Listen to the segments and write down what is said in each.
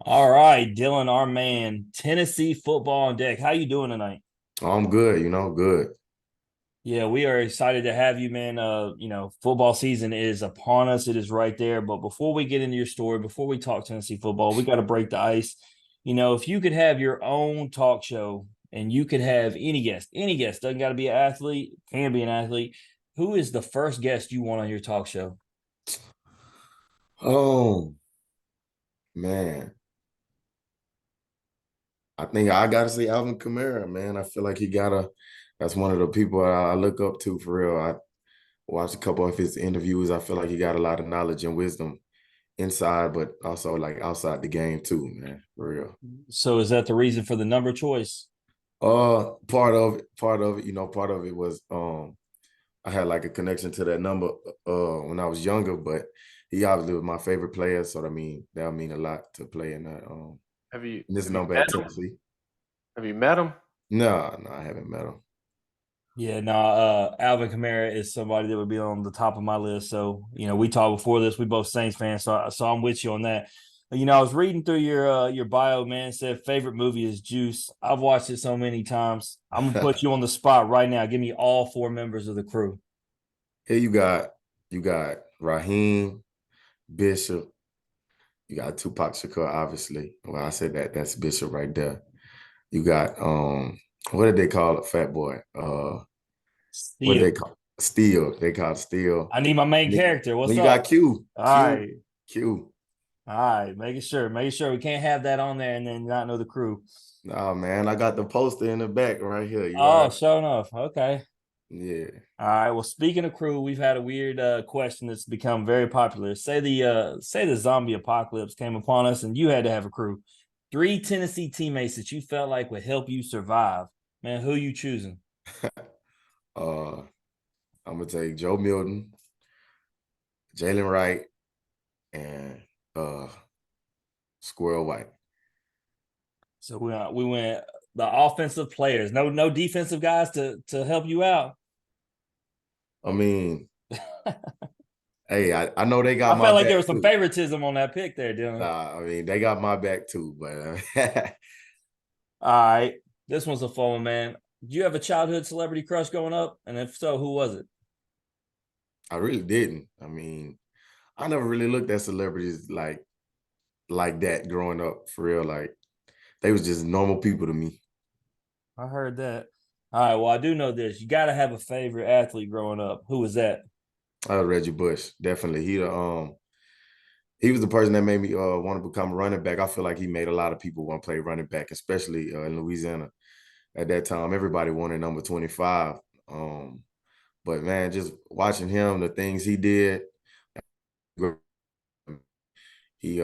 All right, Dylan, our man, Tennessee football on deck. How you doing tonight? I'm good, good. Yeah, we are excited to have you, man. Football season is upon us. It is right there. But before we get into your story, before we talk Tennessee football, we got to break the ice. If you could have your own talk show and you could have any guest, doesn't got to be an athlete, can be an athlete. Who is the first guest you want on your talk show? Oh man, I think I gotta say Alvin Kamara, man. I feel like that's one of the people I look up to for real. I watched a couple of his interviews. I feel like he got a lot of knowledge and wisdom inside, but also like outside the game too, man. For real. So is that the reason for the number choice? Part of it was I had like a connection to that number when I was younger, but he obviously was my favorite player, so that'll mean a lot to play in that Have you in this have you number met at him? Tennessee. Have you met him? No, no, I haven't met him. Yeah, no, Alvin Kamara is somebody that would be on the top of my list. So, we talked before this. We both Saints fans, so I'm with you on that. I was reading through your bio, man. It said favorite movie is Juice. I've watched it so many times. I'm gonna put you on the spot right now. Give me all four members of the crew. Here you got Raheem, Bishop, you got Tupac Shakur, obviously. Well, I said that's Bishop right there. You got what did they call it? Fat Boy. What did Steel. they call Steel? They call it Steel. I need my main And then character. then What's you got up? Q. All Q. right. Q. All right. Making sure we can't have that on there and then not know the crew. Nah, man, I got the poster in the back right here. You Oh, right? sure enough. Okay. Yeah. All right. Well, speaking of crew, we've had a weird question that's become very popular. Say the zombie apocalypse came upon us and you had to have a crew. Three Tennessee teammates that you felt like would help you survive. Man, who you choosing? uh, I'm gonna take Joe Milton, Jalen Wright, and Squirrel White. So we went the offensive players. No defensive guys to help you out. I mean, hey, I know they got I my felt like there back was some too. favoritism on that pick there, Dylan. They got my back too, but All right. This one's a fun one, man. Do you have a childhood celebrity crush growing up? And if so, who was it? I really didn't. I never really looked at celebrities like that growing up for real. Like they was just normal people to me. I heard that. All right. Well, I do know this. You got to have a favorite athlete growing up. Who was that? Reggie Bush, definitely. He was the person that made me want to become a running back. I feel like he made a lot of people want to play running back, especially in Louisiana at that time. Everybody wanted number 25. Um, but man, just watching him, the things he did, he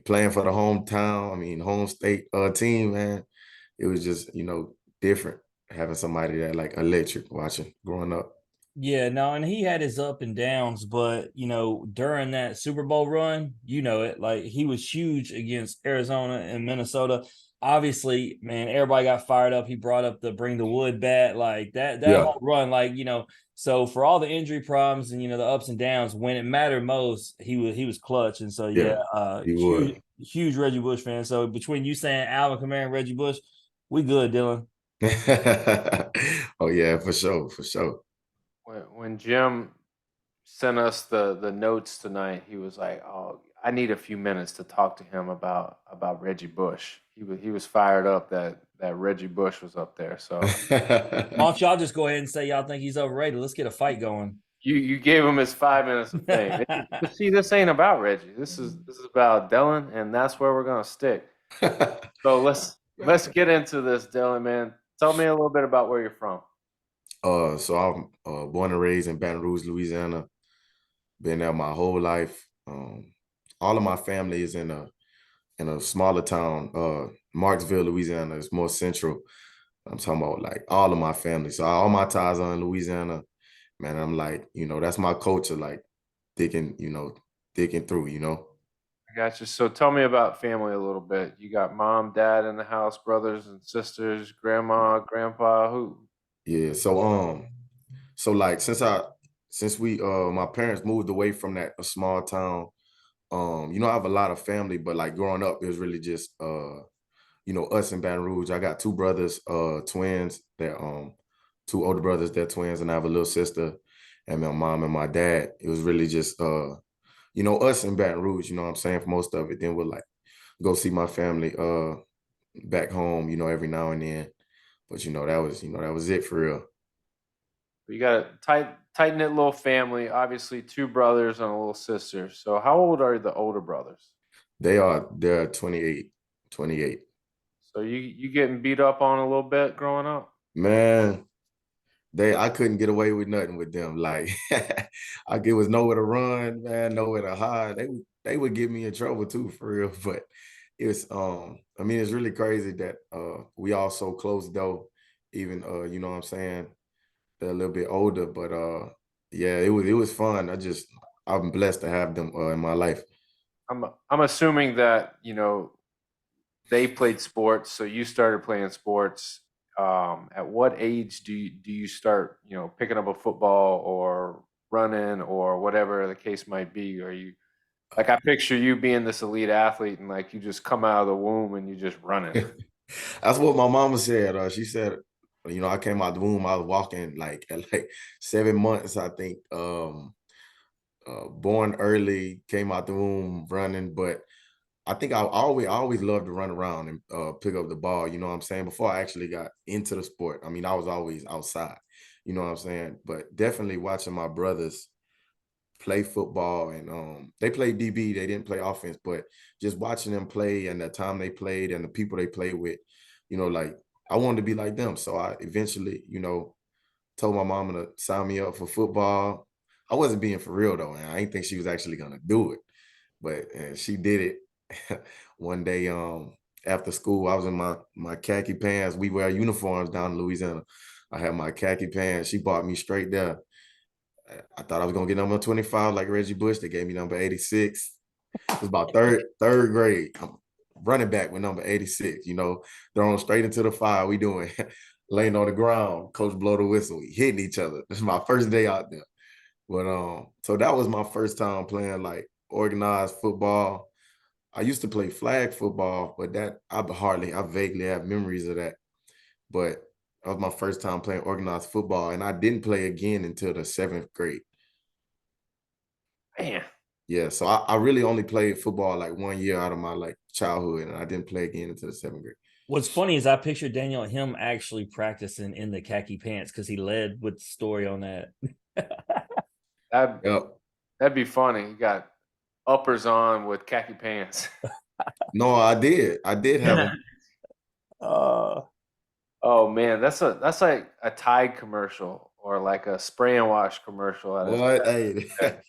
playing for the hometown, home state team, man. It was just, different having somebody that like electric watching growing up. Yeah, no, and he had his up and downs, but during that Super Bowl run, like he was huge against Arizona and Minnesota. Obviously, man, everybody got fired up. He brought up the bring the wood bat, like that Yeah, whole run, so for all the injury problems and the ups and downs, when it mattered most, he was clutch. And so yeah, yeah, he huge would. huge Reggie Bush fan. So between you saying Alvin Kamara and Reggie Bush, we good, Dylan. Oh yeah, for sure, for sure. When Jim sent us the notes tonight, he was like, "Oh, I need a few minutes to talk to him about Reggie Bush." He was fired up that Reggie Bush was up there. So Why don't y'all just go ahead and say y'all think he's overrated? Let's get a fight going. you gave him his 5 minutes of fame. But see, this ain't about Reggie. This is about Dylan, and that's where we're gonna stick. So let's get into this, Dylan, man. Tell me a little bit about where you're from. So I'm born and raised in Baton Rouge, Louisiana. Been there my whole life. All of my family is in a smaller town, Marksville, Louisiana. It's more central. I'm talking about like all of my family. So all my ties are in Louisiana. Man, I'm like, that's my culture, like digging, digging through. I got you. So tell me about family a little bit. You got mom, dad in the house, brothers and sisters, grandma, grandpa, who? Yeah. So like since we my parents moved away from that a small town I have a lot of family, but like growing up, it was really just us in Baton Rouge. I got two brothers, twins that two older brothers, they're twins, and I have a little sister, and my mom and my dad. It was really just us in Baton Rouge, you know what I'm saying, for most of it. Then we'll like go see my family back home, every now and then. But that was it for real. You got a tight knit little family. Obviously, two brothers and a little sister. So, how old are the older brothers? They're 28, 28. So you getting beat up on a little bit growing up? Man, I couldn't get away with nothing with them. Like it was nowhere to run, man, nowhere to hide. They would get me in trouble too, for real. But it's really crazy that we all so close though, even you know what I'm saying, they're a little bit older, but yeah, it was fun. I'm blessed to have them in my life. I'm assuming that they played sports, so you started playing sports. At what age do you start picking up a football or running or whatever the case might be? Are you like, I picture you being this elite athlete and like you just come out of the womb and you just running. That's what my mama said. She said, I came out the womb, I was walking like at like 7 months, I think. Born early, came out the womb running, but I think I always loved to run around and pick up the ball. You know what I'm saying? Before I actually got into the sport, I mean, I was always outside. You know what I'm saying? But definitely watching my brothers play football, and they played DB, they didn't play offense, but just watching them play and the time they played and the people they played with, like I wanted to be like them. So I eventually, told my mama to sign me up for football. I wasn't being for real though, and I didn't think she was actually gonna do it, but she did it. One day, after school, I was in my khaki pants. We wear uniforms down in Louisiana. I had my khaki pants. She bought me straight there. I thought I was gonna get number 25 like Reggie Bush. They gave me number 86. It was about third grade. I'm running back with number 86, thrown straight into the fire. We doing laying on the ground. Coach blow the whistle. We hitting each other. This is my first day out there. But so that was my first time playing like organized football. I used to play flag football, but that I vaguely have memories of that. But that was my first time playing organized football, and I didn't play again until the 7th grade. Man, Yeah, so I really only played football like 1 year out of my like childhood, and I didn't play again until the 7th grade. What's funny is I picture Daniel him actually practicing in the khaki pants because he led with the story on that. that Yep. that'd be funny. You got uppers on with khaki pants. No, I did. I did have them. uh, Oh man, that's like a Tide commercial or like a spray and wash commercial at its What? best. Hey,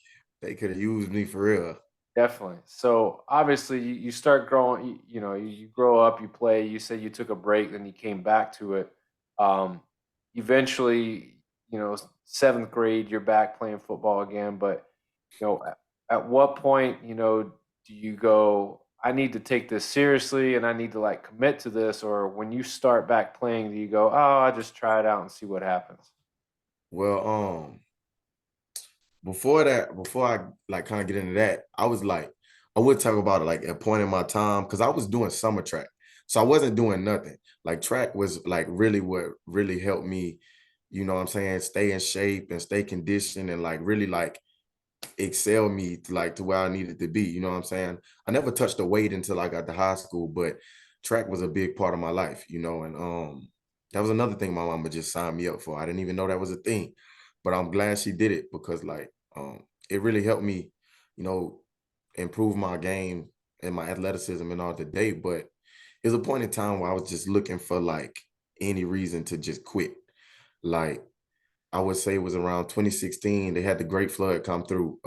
they could have used me for real. Definitely. So obviously you start growing, you grow up, you play, you said you took a break, then you came back to it. Um, Eventually, seventh grade, you're back playing football again. But, at what point, do you go, I need to take this seriously and I need to like commit to this? Or when you start back playing, do you go, oh, I'll just try it out and see what happens? Well, before I like kind of get into that, I was like, I would talk about it like at a point in my time because I was doing summer track. So I wasn't doing nothing. Like track was like really what really helped me, you know what I'm saying, stay in shape and stay conditioned and like really like excel me to like to where I needed to be. You know what I'm saying? I never touched the weight until I got to high school, but track was a big part of my life, and that was another thing my mama just signed me up for. I didn't even know that was a thing, but I'm glad she did it because like it really helped me, you know, improve my game and my athleticism and all today. But there's a point in time where I was just looking for like any reason to just quit. Like I would say it was around 2016. They had the Great Flood come through.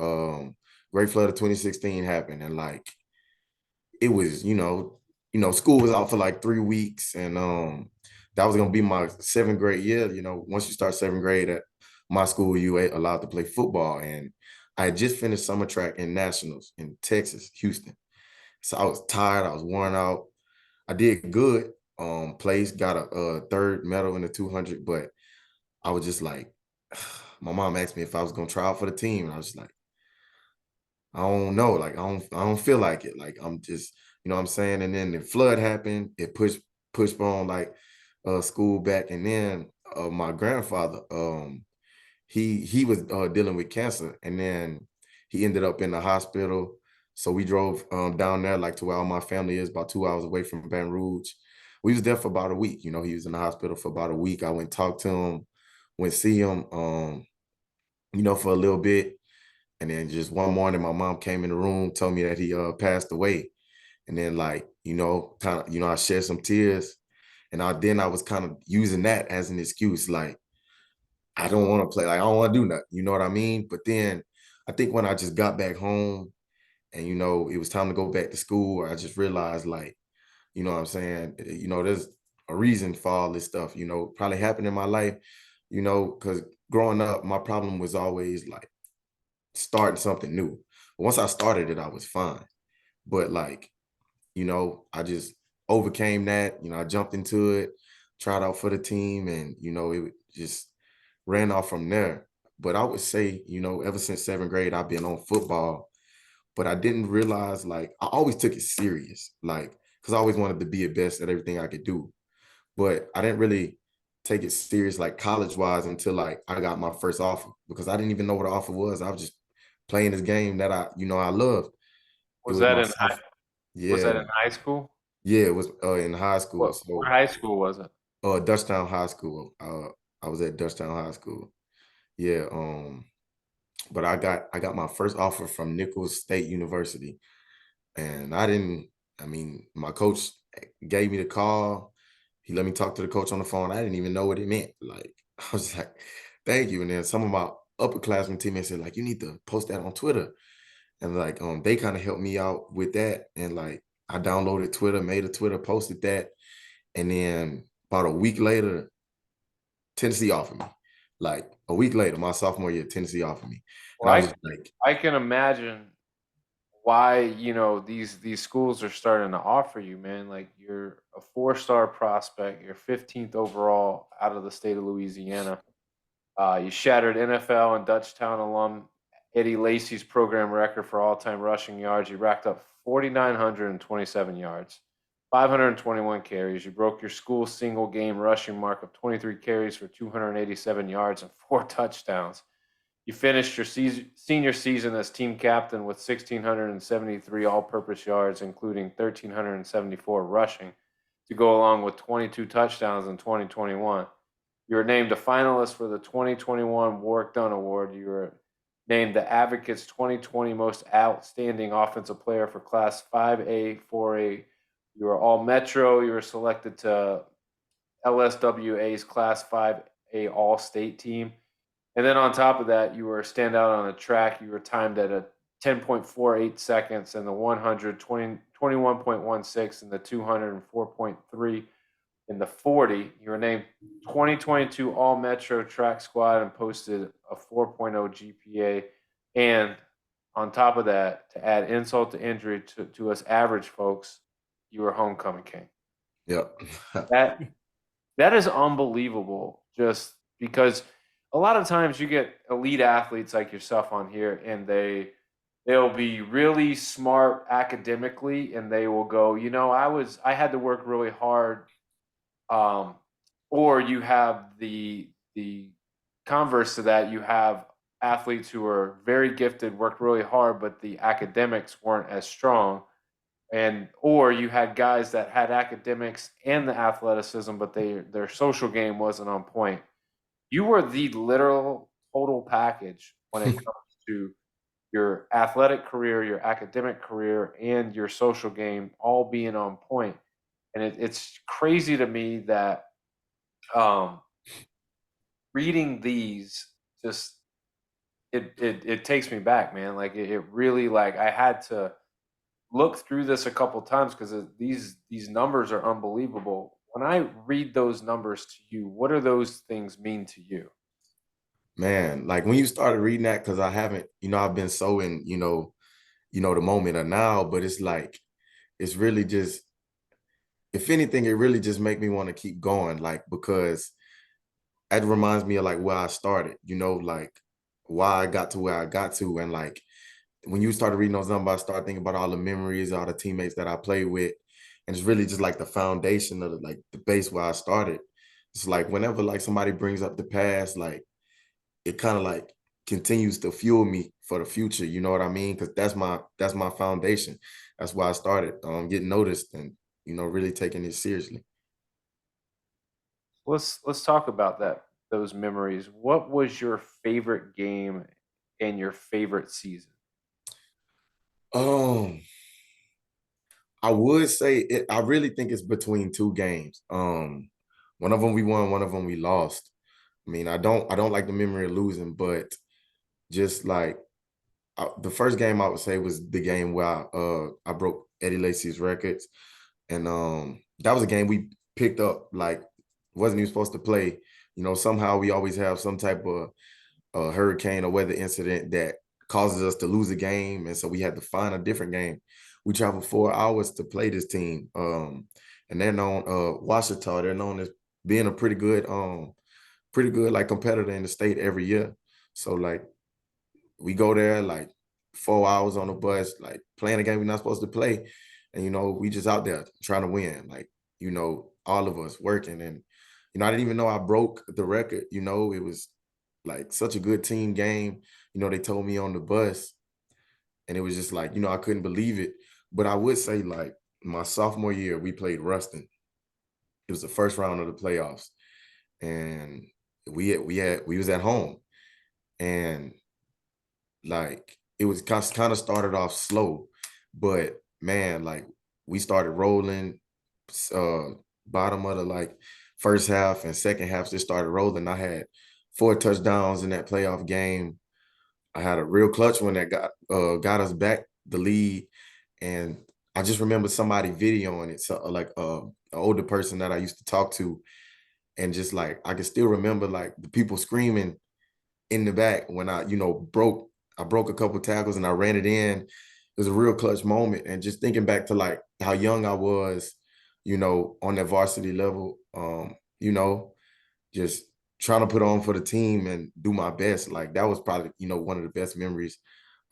Great Flood of 2016 happened, and like it was, school was out for like 3 weeks, and that was gonna be my 7th grade year. Once you start 7th grade at my school, you ain't allowed to play football, and I had just finished summer track in nationals in Texas, Houston. So I was tired. I was worn out. I did good. Place got a third medal in the 200, but I was just like, my mom asked me if I was gonna try out for the team, and I was just like, I don't know. Like I don't feel like it. Like I'm just, you know what I'm saying? And then the flood happened, it pushed on like school back. And then my grandfather, he was dealing with cancer, and then he ended up in the hospital. So we drove down there, like to where all my family is, about 2 hours away from Baton Rouge. We was there for about a week. You know, he was in the hospital for about a week. I went talk to him, went see him, you know, for a little bit. And then just one morning, my mom came in the room, told me that he passed away. And then like, you know, kind of, you know, I shed some tears. And then I was kind of using that as an excuse, like, I don't want to play, like I don't want to do nothing. You know what I mean? But then I think when I just got back home and, you know, it was time to go back to school, I just realized, like, you know what I'm saying? You know, there's a reason for all this stuff, you know, probably happened in my life, you know, because growing up, my problem was always like starting something new. But once I started it, I was fine. But like, you know, I just overcame that. You know, I jumped into it, tried out for the team, and, you know, it just ran off from there. But I would say, you know, ever since seventh grade, I've been on football, but I didn't realize, like, I always took it serious, like, because I always wanted to be the best at everything I could do. But I didn't really take it serious, like college wise, until like I got my first offer, because I didn't even know what an offer was. I was just playing this game that I, you know, I loved. It Was was that my in sophomore. was Yeah, that in high school? yeah, it was in high school. What So high school was it? Dutchtown High School. I was at Dutchtown High School. Yeah, but I got my first offer from Nichols State University, and I mean, my coach gave me the call. He let me talk to the coach on the phone. I didn't even know what it meant. Like, I was like, thank you. And then some of my upperclassmen teammates said, like, you need to post that on Twitter. And like, they kind of helped me out with that. And like, I downloaded Twitter, made a Twitter, posted that. And then about a week later, Tennessee offered me. Like a week later, my sophomore year, Tennessee offered me. And Well, I was just like, I can imagine why, you know, these schools are starting to offer you, man. Like you're a four-star prospect, you're 15th overall out of the state of Louisiana. You shattered NFL and Dutchtown alum Eddie Lacy's program record for all-time rushing yards. You racked up 4,927 yards, 521 carries. You broke your school single game rushing mark of 23 carries for 287 yards and 4 touchdowns. You finished your senior season as team captain with 1,673 all-purpose yards, including 1,374 rushing, to go along with 22 touchdowns in 2021. You were named a finalist for the 2021 Warwick Dunn Award. You were named the Advocates 2020 Most Outstanding Offensive Player for Class 5A, 4A. You were All Metro. You were selected to LSWA's Class 5A All State team. And then on top of that, you were a standout on a track. You were timed at a 10.48 seconds and the 100, 21.16 and the 204.3 in the 40. You were named 2022 All Metro Track Squad and posted a 4.0 GPA. And on top of that, to add insult to injury to us average folks, you were homecoming king. yep. That that is unbelievable. Just because a lot of times you get elite athletes like yourself on here, and they'll be really smart academically, and they will go, you know, I had to work really hard. Um, or you have the converse to that. You have athletes who are very gifted, worked really hard, but the academics weren't as strong. And or you had guys that had academics and the athleticism, but their social game wasn't on point. You were the literal total package when it comes to your athletic career, your academic career, and your social game all being on point. And it's crazy to me that um, reading these just it takes me back, man. Like it really, like I had to look through this a couple times because these numbers are unbelievable. When I read those numbers to you, what do those things mean to you? Man, like when you started reading that, because I haven't, you know, I've been so in, you know, the moment of now, but it's like, it's really just, if anything, it really just make me want to keep going, like, because it reminds me of like where I started, you know, like why I got to where I got to. And like when you started reading those numbers, I started thinking about all the memories, all the teammates that I played with. And it's really just like the foundation of like the base where I started. It's like whenever like somebody brings up the past, like it kind of like continues to fuel me for the future. You know what I mean? Because that's my foundation. That's why I started getting noticed and really taking it seriously. Let's talk about those memories. What was your favorite game and your favorite season? Um, I would say it. I really think it's between two games. One of them we won, one of them we lost. I mean, I don't like the memory of losing, but just like the first game I would say was the game where I broke Eddie Lacy's records, and that was a game we picked up like wasn't even supposed to play. Somehow we always have some type of hurricane or weather incident that causes us to lose a game, and so we had to find a different game. We traveled 4 hours to play this team, and they're known Washita. They're known as being a pretty good like competitor in the state every year. So like we go there like 4 hours on the bus, like playing a game we're not supposed to play. And we just out there trying to win. Like, all of us working. And, I didn't even know I broke the record. It was like such a good team game. They told me on the bus, and it was just like, I couldn't believe it. But I would say like my sophomore year, we played Ruston. It was the first round of the playoffs. And we was at home. And like it was kind of started off slow, but man, like we started rolling. uh Bottom of the like first half and second half just started rolling. I had 4 touchdowns in that playoff game. I had a real clutch one that got us back the lead. And I just remember somebody videoing it, so like an older person that I used to talk to, and just like I can still remember like the people screaming in the back when I broke a couple tackles and I ran it in. It was a real clutch moment. And just thinking back to like how young I was, on that varsity level, just trying to put on for the team and do my best. Like that was probably, one of the best memories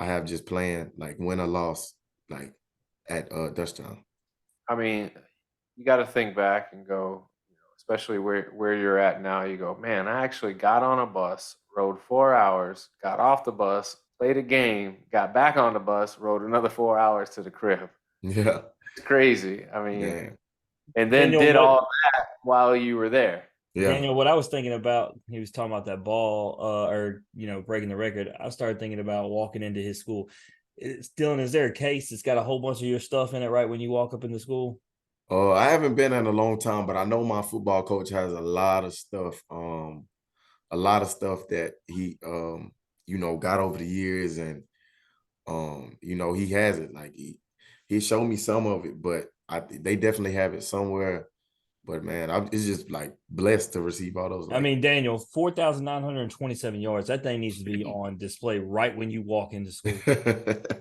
I have, just playing like win or loss, like at Dutchtown. I mean, you got to think back and go, especially where you're at now. You go, man, I actually got on a bus, rode 4 hours, got off the bus, played a game, got back on the bus, rode another 4 hours to the crib. Yeah. It's crazy. I mean, Yeah. and then Daniel, did what all that while you were there. Yeah. Daniel, what I was thinking about, he was talking about that ball, or breaking the record. I started thinking about walking into his school. Dylan, is there a case that's got a whole bunch of your stuff in it right when you walk up in the school? I haven't been in a long time, but I know my football coach has a lot of stuff. A lot of stuff that he got over the years. And he has it. Like he showed me some of it, but they definitely have it somewhere. But man, it's just like blessed to receive all those. I Like mean, Daniel, 4,927 yards. That thing needs to be on display right when you walk into school.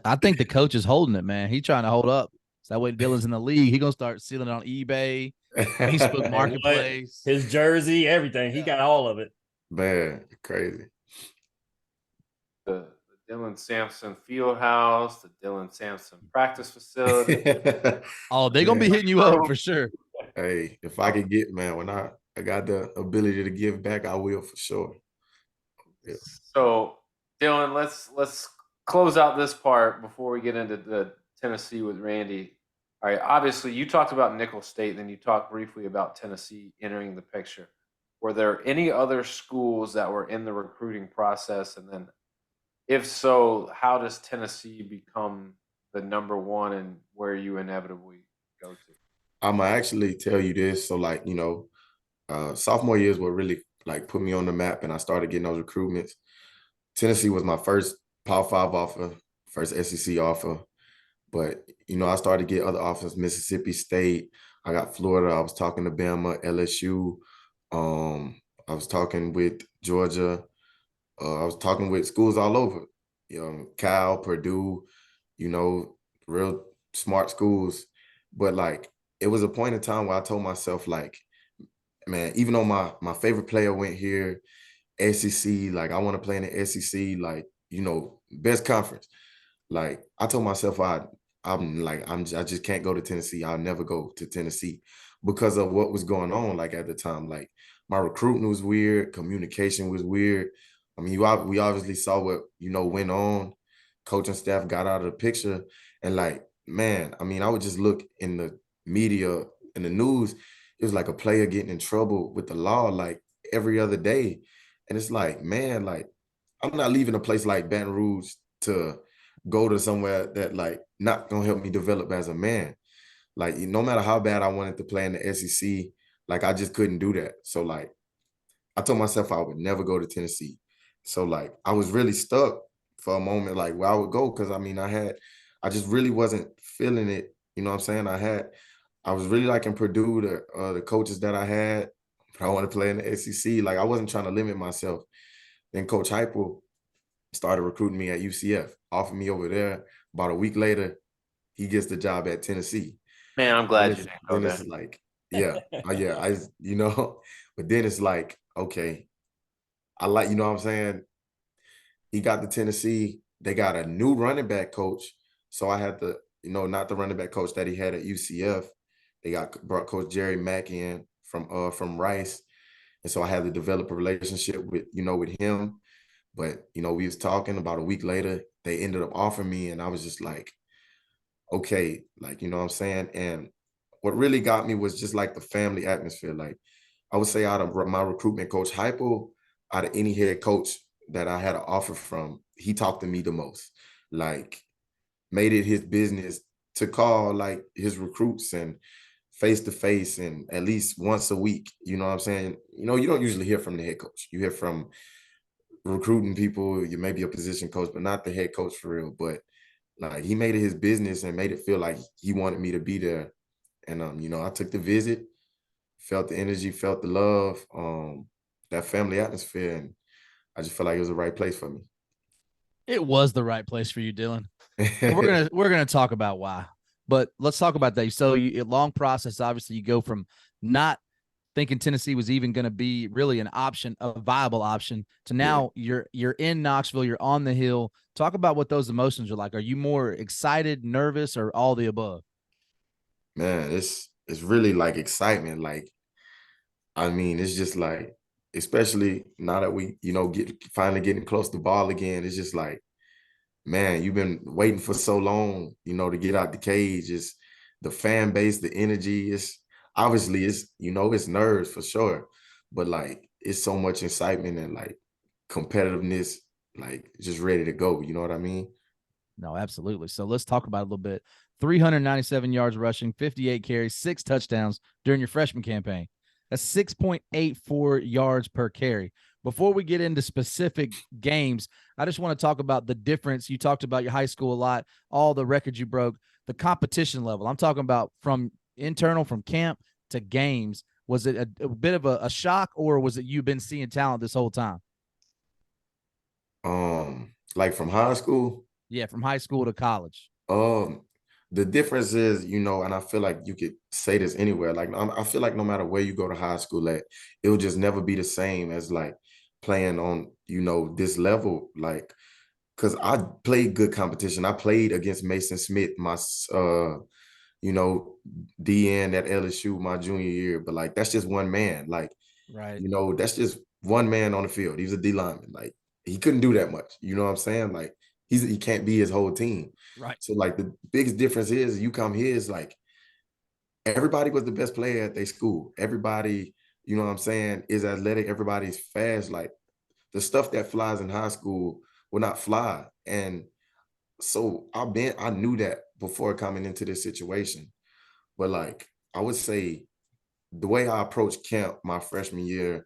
I think the coach is holding it, man. He's trying to hold up. So that way Dylan's in the league. He gonna start selling it on eBay, Facebook What? Marketplace. His jersey, everything. He got all of it. Man, crazy. The Dylan Sampson Field House, the Dylan Sampson practice facility. Oh, they're gonna be hitting you up for sure. Hey, if I could get, man, when I got the ability to give back, I will for sure. Yeah. So, Dylan, let's close out this part before we get into the Tennessee with Randy. All right, obviously you talked about Nicholls State, then you talked briefly about Tennessee entering the picture. Were there any other schools that were in the recruiting process? And then if so, how does Tennessee become the number one and where you inevitably go to? I'm gonna actually tell you this. So like, sophomore year is what really like put me on the map, and I started getting those recruitments. Tennessee was my first Power 5 offer, first SEC offer. But, I started to get other offers, Mississippi State. I got Florida. I was talking to Bama, LSU. I was talking with Georgia. I was talking with schools all over, Cal, Purdue, you know, real smart schools. But like, it was a point in time where I told myself, like, man, even though my favorite player went here, SEC, like I want to play in the SEC, like, best conference. Like I told myself I just can't go to Tennessee. I'll never go to Tennessee because of what was going on like at the time. Like my recruiting was weird, communication was weird. I mean, we obviously saw what, went on. Coaching staff got out of the picture, and like, man, I mean, I would just look in the media, in the news, it was like a player getting in trouble with the law like every other day. And it's like, man, like I'm not leaving a place like Baton Rouge to go to somewhere that like not gonna help me develop as a man. Like no matter how bad I wanted to play in the SEC, like I just couldn't do that. So like I told myself I would never go to Tennessee. So like I was really stuck for a moment, like where I would go, because I mean I just really wasn't feeling it. You know what I'm saying? I was really liking Purdue, the coaches that I had, but I want to play in the SEC. Like I wasn't trying to limit myself. Then Coach Heupel started recruiting me at UCF, offered me over there. About a week later, he gets the job at Tennessee. Man, I'm Then glad you it's, didn't go then there. it's like, yeah, yeah, but then it's like, okay, I like, you know what I'm saying? He got to Tennessee. They got a new running back coach. So I had to, not the running back coach that he had at UCF. They brought Coach Jerry Mack in from Rice. And so I had to develop a relationship with him. But, we was talking about a week later, they ended up offering me, and I was just like, okay, like, you know what I'm saying? And what really got me was just like the family atmosphere. Like I would say out of my recruitment coach, Hypo, out of any head coach that I had an offer from, he talked to me the most. Like made it his business to call like his recruits and face to face and at least once a week. You know what I'm saying? You don't usually hear from the head coach. You hear from recruiting people, you may be a position coach, but not the head coach for real. But like he made it his business and made it feel like he wanted me to be there. And I took the visit, felt the energy, felt the love, that family atmosphere, and I just felt like it was the right place for me. It was the right place for you, Dylan. And we're gonna talk about why. But let's talk about that. So a long process. Obviously, you go from not thinking Tennessee was even going to be really an option, a viable option, to Yeah, now you're in Knoxville, you're on the hill. Talk about what those emotions are like. Are you more excited, nervous, or all the above? man, it's really like excitement. Like, I mean, it's just like, especially now that we, get finally getting close to ball again, it's just like, man, you've been waiting for so long, to get out the cage. It's the fan base, the energy. It's obviously it's nerves for sure, but like it's so much excitement and like competitiveness, like just ready to go. You know what I mean? No, absolutely. So let's talk about it a little bit. 397 yards rushing, 58 carries, 6 touchdowns during your freshman campaign. That's 6.84 yards per carry. Before we get into specific games, I just want to talk about the difference. You talked about your high school a lot, all the records you broke, the competition level. I'm talking about from internal, from camp to games. Was it a bit of a shock, or was it you've been seeing talent this whole time? Like from high school. Yeah, from high school to college. Um, the difference is, and I feel like you could say this anywhere. Like I feel like no matter where you go to high school at, it will just never be the same as like playing on, this level. Like, cause I played good competition. I played against Mason Smith, my you know, DN at LSU my junior year. But like that's just one man. Like, Right. that's just one man on the field. He was a D lineman. Like he couldn't do that much. You know what I'm saying? Like he can't be his whole team. Right. So like the biggest difference is you come here is like everybody was the best player at their school. Everybody, you know what I'm saying, is athletic. Everybody's fast. Like the stuff that flies in high school will not fly. And so I knew that before coming into this situation. But like I would say the way I approached camp my freshman year,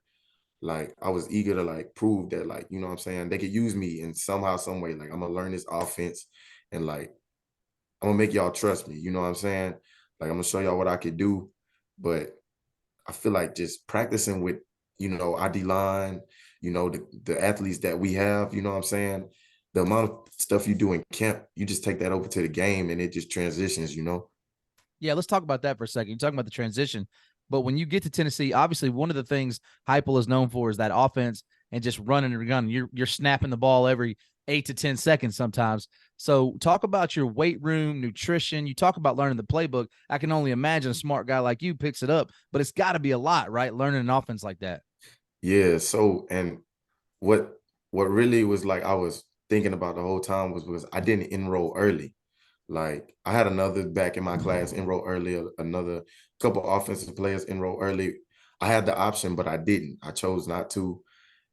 like I was eager to like prove that, like, you know what I'm saying, they could use me in somehow, some way. Like I'm gonna learn this offense and like I'm gonna make y'all trust me. You know what I'm saying? Like I'm gonna show y'all what I could do. But I feel like just practicing with, ID line, the athletes that we have, you know what I'm saying? The amount of stuff you do in camp, you just take that over to the game and it just transitions. Yeah, let's talk about that for a second. You're talking about the transition, but when you get to Tennessee, obviously one of the things Heupel is known for is that offense and just running and gunning. You're snapping the ball 8 to 10 seconds sometimes. So talk about your weight room, nutrition. You talk about learning the playbook. I can only imagine a smart guy like you picks it up, but it's got to be a lot, right? Learning an offense like that. Yeah. So, and what really was like I was thinking about the whole time was because I didn't enroll early. Like I had another back in my class enroll early, another couple offensive players enroll early. I had the option, but I didn't. I chose not to.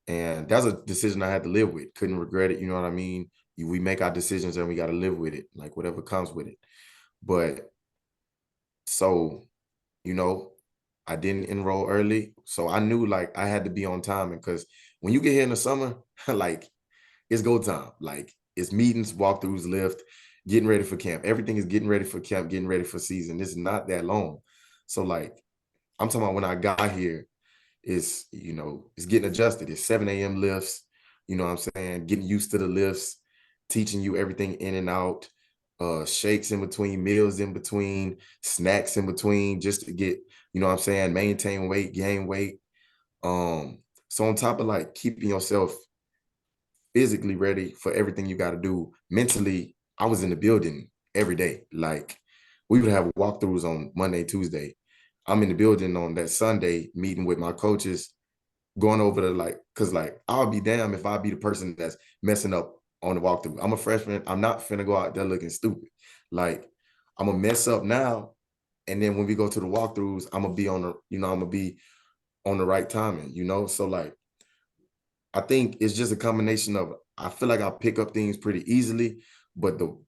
And that's a decision I had to live with. Couldn't regret it. You know what I mean? We make our decisions and we got to live with it, like whatever comes with it. But so, you know, I didn't enroll early. So I knew like I had to be on time. And because when you get here in the summer, like it's go time. Like it's meetings, walkthroughs, lift, getting ready for camp. Everything is getting ready for camp, getting ready for season. This is not that long. So like I'm talking about when I got here, it's getting adjusted. It's 7 a.m. lifts, you know what I'm saying? Getting used to the lifts, teaching you everything in and out, shakes in between, meals in between, snacks in between, just to get, you know what I'm saying, maintain weight, gain weight. So on top of like keeping yourself physically ready for everything you got to do, mentally, I was in the building every day. Like we would have walkthroughs on Monday, Tuesday. I'm in the building on that Sunday, meeting with my coaches, going over to like, cause like I'll be damned if I be the person that's messing up on the walkthrough. I'm a freshman. I'm not finna go out there looking stupid. Like I'm gonna mess up now, and then when we go to the walkthroughs, I'm gonna be on the, I'm gonna be on the right timing. So like I think it's just a combination of I feel like I pick up things pretty easily, but the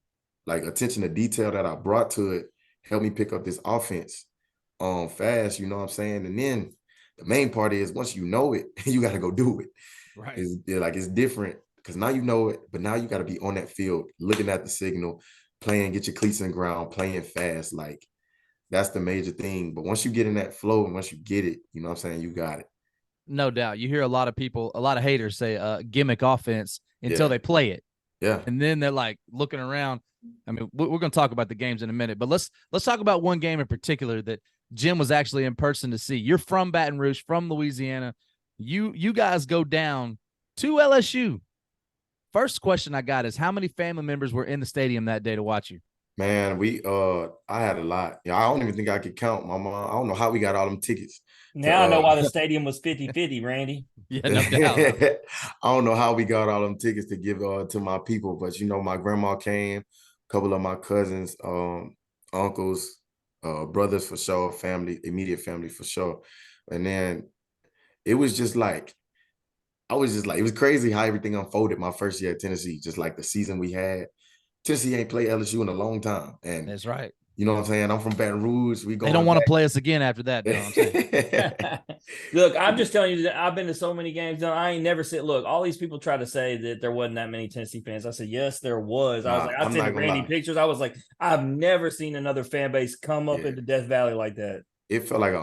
like attention to detail that I brought to it helped me pick up this offense fast, you know what I'm saying? And then the main part is once you know it, you got to go do it. Right. It's different because now you know it, but now you got to be on that field, looking at the signal, playing, get your cleats in the ground, playing fast. Like that's the major thing. But once you get in that flow and once you get it, you know what I'm saying? You got it. No doubt. You hear a lot of people, a lot of haters say gimmick offense until Yeah. they play it. Yeah. And then they're like looking around. I mean, we're going to talk about the games in a minute, but let's talk about one game in particular that Jim was actually in person to see. You're from Baton Rouge, from Louisiana. You guys go down to LSU. First question I got is how many family members were in the stadium that day to watch you? Man, I had a lot. Yeah, I don't even think I could count my mom. I don't know how we got all them tickets. Now I know why the stadium was 50-50, Randy. Yeah, no doubt. I don't know how we got all them tickets to give to my people, but my grandma came, a couple of my cousins, uncles, brothers for sure, family, immediate family for sure. And then it was just like it was crazy how everything unfolded my first year at Tennessee, just like the season we had. Tennessee ain't played LSU in a long time. And That's right. you know what I'm saying? I'm from Baton Rouge. They don't want to play us again after that. No, I'm saying. Look, I'm just telling you that I've been to so many games. I ain't never said, look, all these people try to say that there wasn't that many Tennessee fans. I said, yes, there was. I was like, I sent Randy pictures. I was like, I've never seen another fan base come up into Death Valley like that. It felt like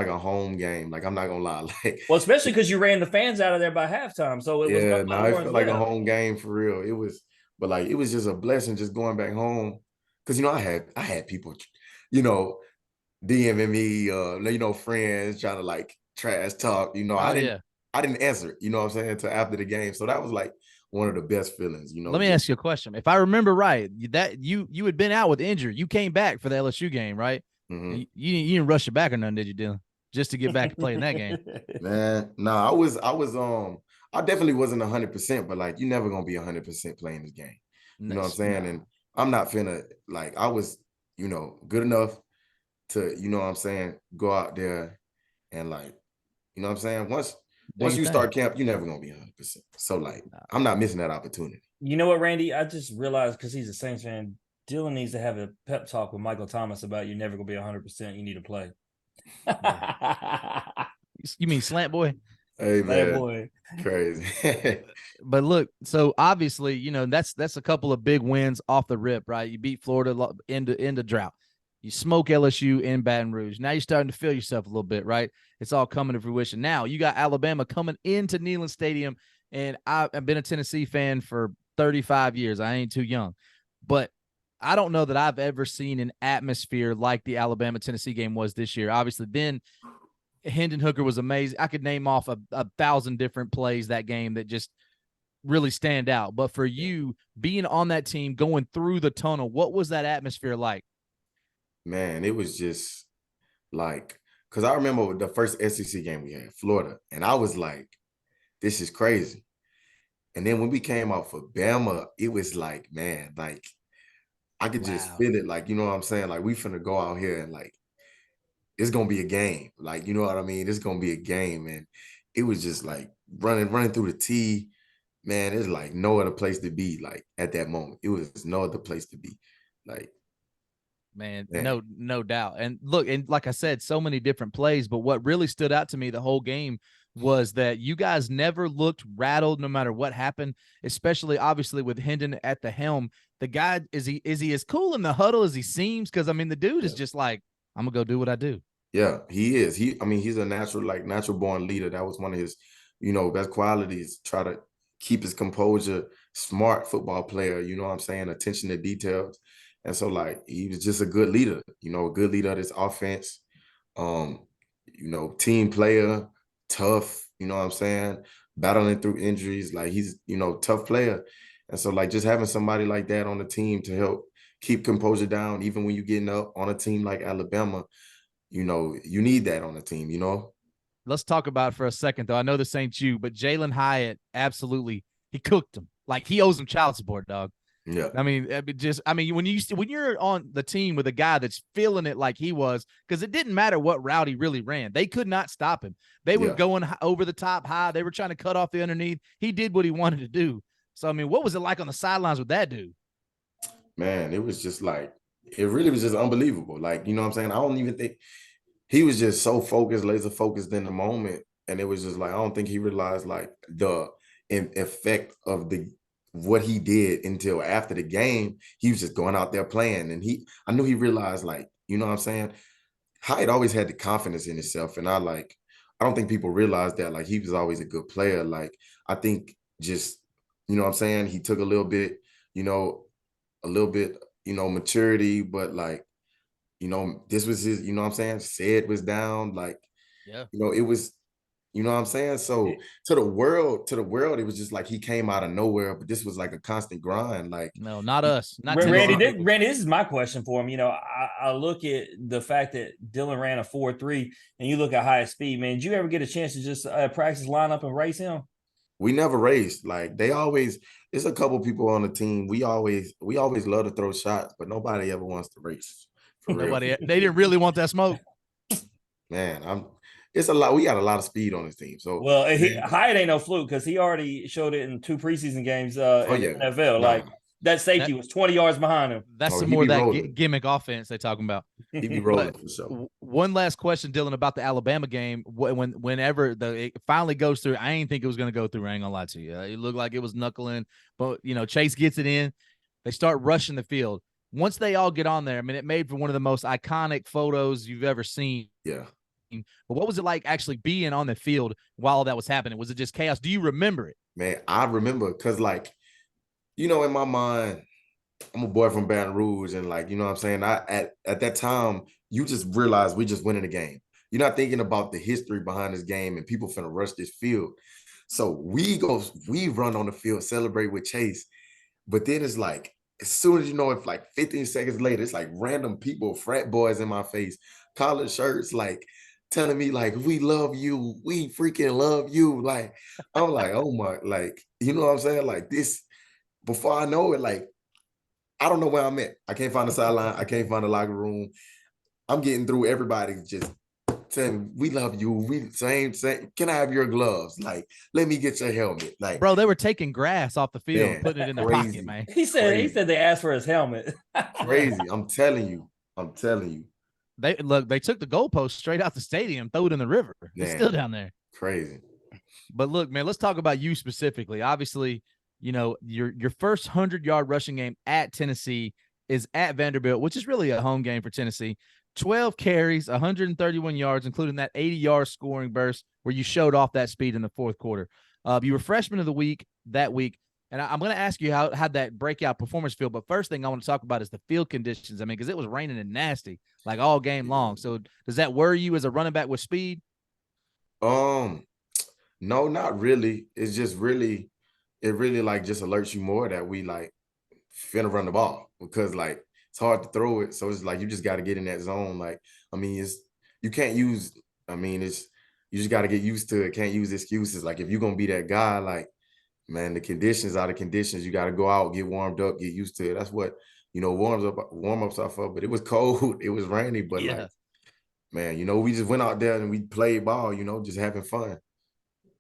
a home game. Like I'm not gonna lie. Like, well, especially because you ran the fans out of there by halftime. So it was it felt like a home game for real. It was, but like it was just a blessing just going back home. Cause I had people, DMing me, friends trying to like trash talk. I didn't answer, you know what I'm saying, until after the game. So that was like one of the best feelings, Let me ask you a question. If I remember right, that you had been out with injury. You came back for the LSU game, right? Mm-hmm. You didn't rush it back or nothing, did you, Dylan? Just to get back to playing that game. Man, no, I definitely wasn't 100%, but like you never gonna be 100% playing this game. You know what I'm saying? And I'm not finna like I was, good enough to, you know what I'm saying, go out there and like, you know what I'm saying? Once you start camp, you're never gonna be 100%. So like I'm not missing that opportunity. You know what, Randy? I just realized because he's a Saints fan, Dylan needs to have a pep talk with Michael Thomas about you're never gonna be 100%. You need to play. You mean Slant Boy? Hey man, Slant Boy, crazy. But look, so obviously, that's a couple of big wins off the rip, right? You beat Florida into drought. You smoke LSU in Baton Rouge. Now you're starting to feel yourself a little bit, right? It's all coming to fruition. Now you got Alabama coming into Neyland Stadium, and I've been a Tennessee fan for 35 years. I ain't too young, but I don't know that I've ever seen an atmosphere like the Alabama-Tennessee game was this year. Obviously, then Hendon Hooker was amazing. I could name off a 1,000 different plays that game that just really stand out. But for you being on that team, going through the tunnel, what was that atmosphere like? Man, it was just like, because I remember the first SEC game we had, Florida, and I was like, this is crazy. And then when we came out for Bama, it was like, man, like I could just Wow. feel it. Like, you know what I'm saying? Like we finna go out here and like it's gonna be a game. Like, you know what I mean? It's gonna be a game. And it was just like running through the tee. Man, it's like no other place to be. Like at that moment, it was no other place to be. Like, Man, man, no doubt. And look, and like I said, so many different plays, but what really stood out to me the whole game was that you guys never looked rattled no matter what happened, especially obviously with Hendon at the helm. The guy, is he as cool in the huddle as he seems? Because I mean, the dude is yeah. just like, I'm gonna go do what I do. Yeah, he is. I mean, he's a natural born leader. That was one of his, best qualities. Try to keep his composure, smart football player, you know what I'm saying? Attention to details. And so like he was just a good leader, a good leader of this offense. Um, team player, tough, you know what I'm saying? Battling through injuries, like he's, tough player. And so like just having somebody like that on the team to help keep composure down, even when you're getting up on a team like Alabama, you need that on the team. Let's talk about it for a second, though. I know this ain't you, but Jalen Hyatt absolutely he cooked him. Like he owes him child support, dog. Yeah. When you're on the team with a guy that's feeling it like he was, because it didn't matter what route he really ran, they could not stop him. They were Yeah. going over the top high. They were trying to cut off the underneath. He did what he wanted to do. So I mean, what was it like on the sidelines with that dude? Man, it was just like, it really was just unbelievable. Like, you know what I'm saying? I don't even think he was just so focused, laser focused in the moment. And it was just like, I don't think he realized like the effect of what he did until after the game. He was just going out there playing. And I knew he realized, like, you know what I'm saying? Hyde always had the confidence in himself. And I don't think people realize that, like, he was always a good player. Like, I think just, you know what I'm saying? He took you know, a little bit, maturity, but like, this was his, you know what I'm saying? Said was down, like, Yeah. it was, you know what I'm saying? So to the world, it was just like he came out of nowhere, but this was like a constant grind. Like, No, not us. Not Randy, Tennessee people. Randy, this is my question for him. I look at the fact that Dylan ran a 4.3, and you look at high speed. Man, did you ever get a chance to just practice line up and race him? we never raced. Like it's a couple people on the team. We always love to throw shots, but nobody ever wants to race. For real. Nobody. They didn't really want that smoke. Man, it's a lot. We got a lot of speed on this team. So, Well, man, Hyatt ain't no fluke because he already showed it in 2 preseason games oh in the yeah, NFL. nah, Like that safety was 20 yards behind him. That's oh some he more be of that rolling. gimmick offense they talking about. He be rolling for sure. One last question, Dylan, about the Alabama game. Whenever it finally goes through, I ain't think it was going to go through. I ain't gonna lie to you. It looked like it was knuckling, but Chase gets it in. They start rushing the field. Once they all get on there, I mean, it made for one of the most iconic photos you've ever seen. Yeah. But what was it like actually being on the field while that was happening? Was it just chaos? Do you remember it? Man, I remember because, like, in my mind, I'm a boy from Baton Rouge, and like, you know what I'm saying? At that time, you just realize we just winning the game. You're not thinking about the history behind this game and people finna rush this field. So we run on the field, celebrate with Chase. But then it's like, as soon as it's like 15 seconds later, it's like random people, frat boys in my face, collared shirts, like telling me like, we love you, we freaking love you. Like, I'm like, oh my, like, you know what I'm saying? Like this, before I know it, like, I don't know where I'm at. I can't find the sideline. I can't find the locker room. I'm getting through everybody just saying, we love you. We same. Can I have your gloves? Like, let me get your helmet. Like, Bro, they were taking grass off the field and man, putting it in their crazy. pocket, man. He said they asked for his helmet. Crazy. I'm telling you. They took the goalpost straight out the stadium, threw it in the river. Man, It's still down there. crazy. But look, man, let's talk about you specifically. Obviously, your first 100-yard rushing game at Tennessee is at Vanderbilt, which is really a home game for Tennessee. 12 carries, 131 yards, including that 80-yard scoring burst where you showed off that speed in the fourth quarter. You were freshman of the week that week. And I'm going to ask you how that breakout performance feel. But first thing I want to talk about is the field conditions. I mean, because it was raining and nasty like all game long. So does that worry you as a running back with speed? No, not really. It's just really, it really like just alerts you more that we like finna run the ball, because like it's hard to throw it. So it's like you just got to get in that zone. Like, I mean, it's you can't use, I mean, it's you just got to get used to it. Can't use excuses. Like, if you're gonna be that guy, like, man, the conditions are the conditions. You got to go out, get warmed up, get used to it. That's what, warm-ups are for. But it was cold, it was rainy, but Yeah. like, man, we just went out there and we played ball, just having fun.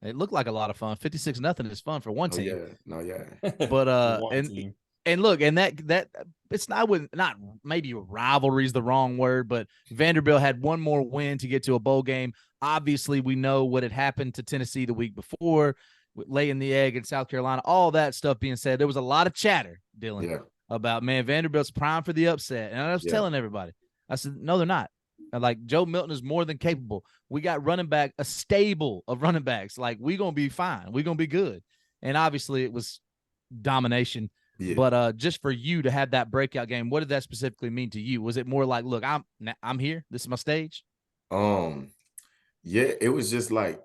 It looked like a lot of fun. 56-0 is fun for one Oh team. yeah, no, yeah. But One team. and look, and that it's not not maybe rivalry is the wrong word, but Vanderbilt had one more win to get to a bowl game. Obviously, we know what had happened to Tennessee the week before, laying the egg in South Carolina. All that stuff being said, there was a lot of chatter, Dylan, Yeah. about, man, Vanderbilt's prime for the upset. And I was telling everybody, I said, no, they're not. And like, Joe Milton is more than capable. We got a stable of running backs. Like, we're going to be fine. We're going to be good. And obviously it was domination. Yeah. But just for you to have that breakout game, what did that specifically mean to you? Was it more like, look, I'm here. This is my stage? Yeah, it was just like,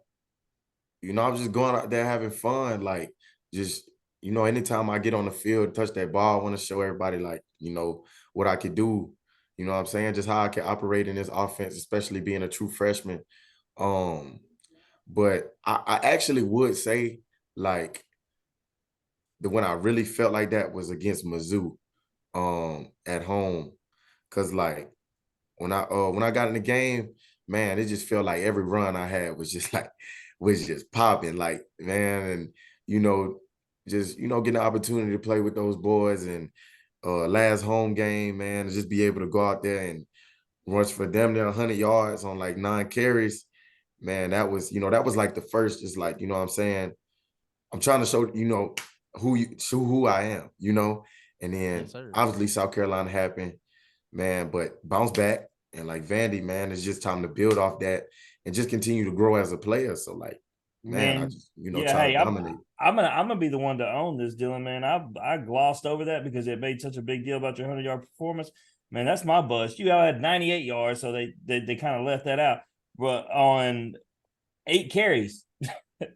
I was just going out there having fun. Like, just, anytime I get on the field, touch that ball, I want to show everybody, like, what I could do. You know what I'm saying? Just how I can operate in this offense, especially being a true freshman. But I actually would say, like, the when I really felt like that was against Mizzou, at home. Cause like when I got in the game, man, it just felt like every run I had was just like was just popping, like, man. And just getting the opportunity to play with those boys, and last home game, man, to just be able to go out there and rush for them there 100 yards on like 9 carries, man. That was like the first, just like, what I'm saying, I'm trying to show who I am, and then Yes, sir. obviously South Carolina happened, man, but bounce back. And like Vandy, man, it's just time to build off that and just continue to grow as a player. So like, man, I Man, just, yeah, try to hey, dominate. I'm gonna be the one to own this, Dylan, man. I glossed over that because it made such a big deal about your 100-yard performance. Man, that's my bust. You all had 98 yards, so they kind of left that out. But on 8 carries,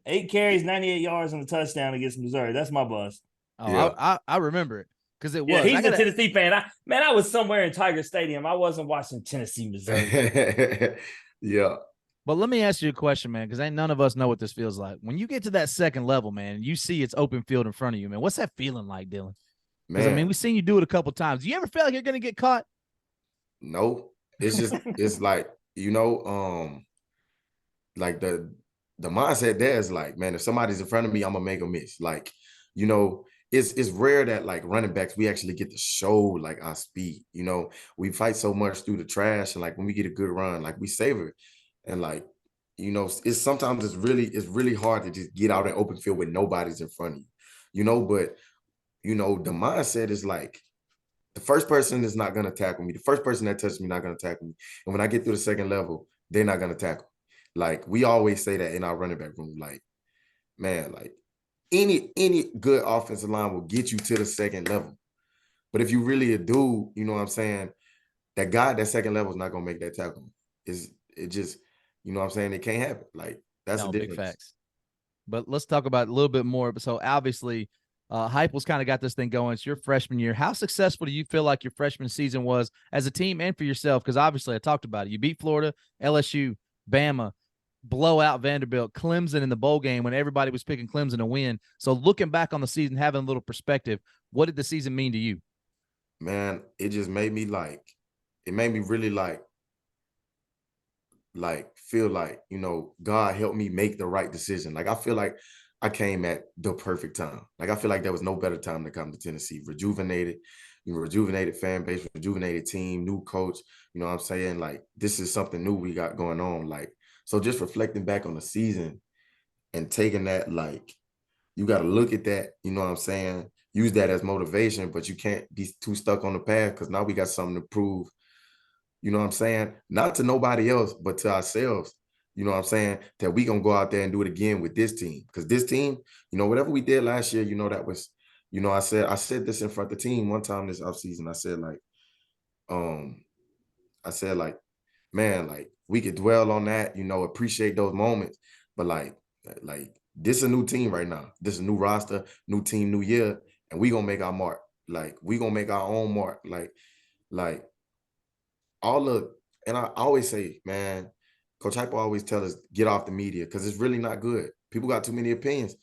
8 carries, 98 yards and a touchdown against Missouri. That's my bust. Oh, Yeah. I remember it because it Yeah, was. he's a Tennessee fan. I was somewhere in Tiger Stadium. I wasn't watching Tennessee, Missouri. Yeah. But let me ask you a question, man, because ain't none of us know what this feels like. When you get to that second level, man, and you see it's open field in front of you, man, what's that feeling like, Dylan? Because, I mean, Man, we've seen you do it a couple times. Do you ever feel like you're going to get caught? no. It's just it's like, like the mindset there is like, man, if somebody's in front of me, I'm gonna make a miss. Like, it's rare that like running backs, we actually get to show like our speed. We fight so much through the trash, and like when we get a good run, like we savor it. And like, it's sometimes it's really hard to just get out in open field with nobody's in front of you. But the mindset is like, the first person is not gonna tackle me. The first person that touches me not gonna tackle me. And when I get through the second level, they're not gonna tackle. Like, we always say that in our running back room. Like, man, like any good offensive line will get you to the second level. But if you really a dude, you know what I'm saying, that guy at that second level is not gonna make that tackle. It just, what I'm saying, it can't happen. Like, that's the No, big difference. facts. But let's talk about it a little bit more. So obviously, Heupel's kind of got this thing going. It's your freshman year. How successful do you feel like your freshman season was as a team and for yourself? Because obviously, I talked about it. You beat Florida, LSU, Bama, blow out Vanderbilt, Clemson in the bowl game when everybody was picking Clemson to win. So looking back on the season, having a little perspective, what did the season mean to you? Man, it just made me like, it made me really like feel like, God helped me make the right decision. Like, I feel like I came at the perfect time. Like, I feel like there was no better time to come to Tennessee. Rejuvenated, rejuvenated fan base, rejuvenated team, new coach. You know what I'm saying? Like, this is something new we got going on. Like, so just reflecting back on the season and taking that, like, you got to look at that, you know what I'm saying? Use that as motivation, but you can't be too stuck on the path, because now we got something to prove. You know what I'm saying? Not to nobody else, but to ourselves. You know what I'm saying? That we gonna go out there and do it again with this team. Because this team, whatever we did last year, that was, I said this in front of the team one time this offseason. I said like, man, like, we could dwell on that, appreciate those moments, but like this is a new team right now. This is a new roster, new team, new year, and we gonna make our mark. Like we gonna make our own mark. Like all the and I always say, man, Coach Hyper always tell us get off the media because it's really not good. People got too many opinions,